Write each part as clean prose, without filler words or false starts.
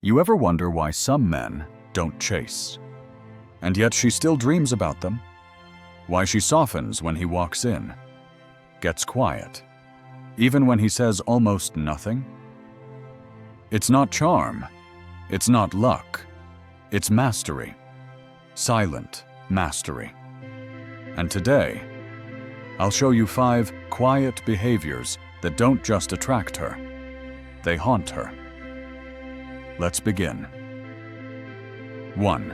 You ever wonder why some men don't chase? And yet she still dreams about them? Why she softens when he walks in, gets quiet, even when he says almost nothing? It's not charm, it's not luck, it's mastery, silent mastery. And today, I'll show you 5 quiet behaviors that don't just attract her, they haunt her. Let's begin. 1.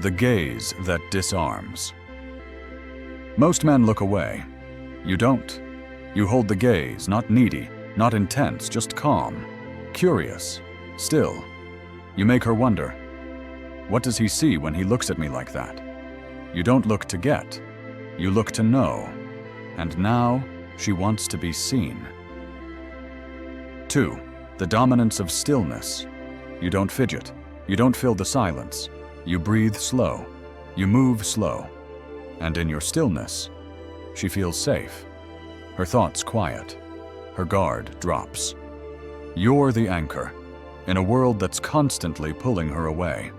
The gaze that disarms. Most men look away. You don't. You hold the gaze, not needy, not intense, just calm, curious, still. You make her wonder, what does he see when he looks at me like that? You don't look to get, you look to know. And now, she wants to be seen. 2. The dominance of stillness. You don't fidget. You don't fill the silence. You breathe slow. You move slow. And in your stillness, she feels safe. Her thoughts quiet. Her guard drops. You're the anchor in a world that's constantly pulling her away.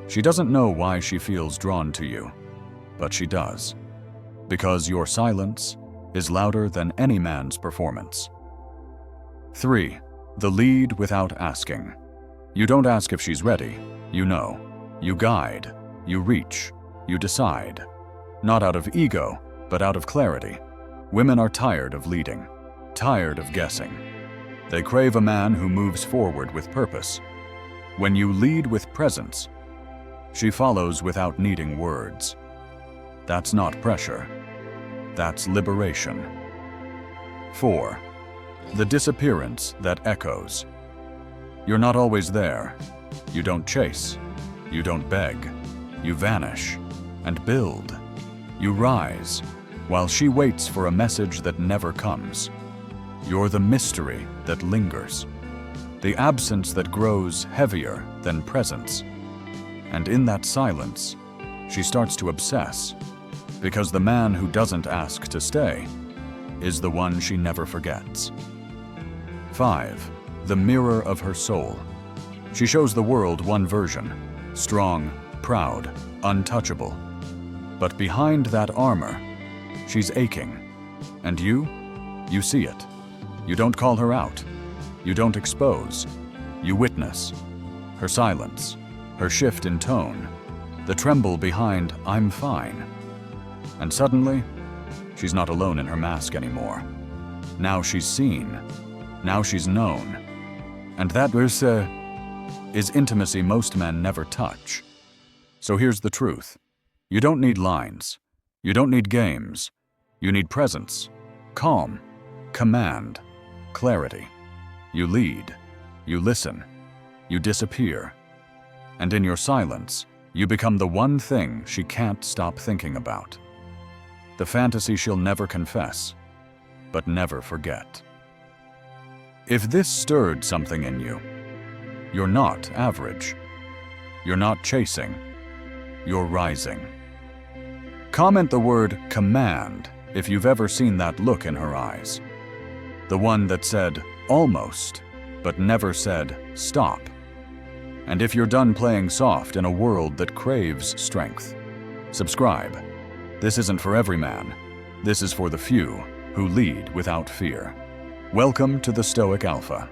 She doesn't know why she feels drawn to you, but she does. Because your silence is louder than any man's performance. 3. The lead without asking. You don't ask if she's ready. You know. You guide. You reach. You decide. Not out of ego, but out of clarity. Women are tired of leading, tired of guessing. They crave a man who moves forward with purpose. When you lead with presence, she follows without needing words. That's not pressure. That's liberation. 4. The disappearance that echoes. You're not always there. You don't chase. You don't beg. You vanish and build. You rise while she waits for a message that never comes. You're the mystery that lingers, the absence that grows heavier than presence. And in that silence, she starts to obsess, because the man who doesn't ask to stay is the one she never forgets. 5. The mirror of her soul. She shows the world one version, strong, proud, untouchable. But behind that armor, she's aching. And you see it. You don't call her out. You don't expose. You witness. Her silence, her shift in tone, the tremble behind "I'm fine." And suddenly, she's not alone in her mask anymore. Now she's seen. Now she's known. And that is intimacy most men never touch. So here's the truth. You don't need lines. You don't need games. You need presence, calm, command, clarity. You lead. You listen. You disappear. And in your silence, you become the one thing she can't stop thinking about. The fantasy she'll never confess, but never forget. If this stirred something in you, you're not average. You're not chasing. You're rising. Comment the word command if you've ever seen that look in her eyes. The one that said almost, but never said stop. And if you're done playing soft in a world that craves strength, subscribe. This isn't for every man. This is for the few who lead without fear. Welcome to the Stoic Alpha.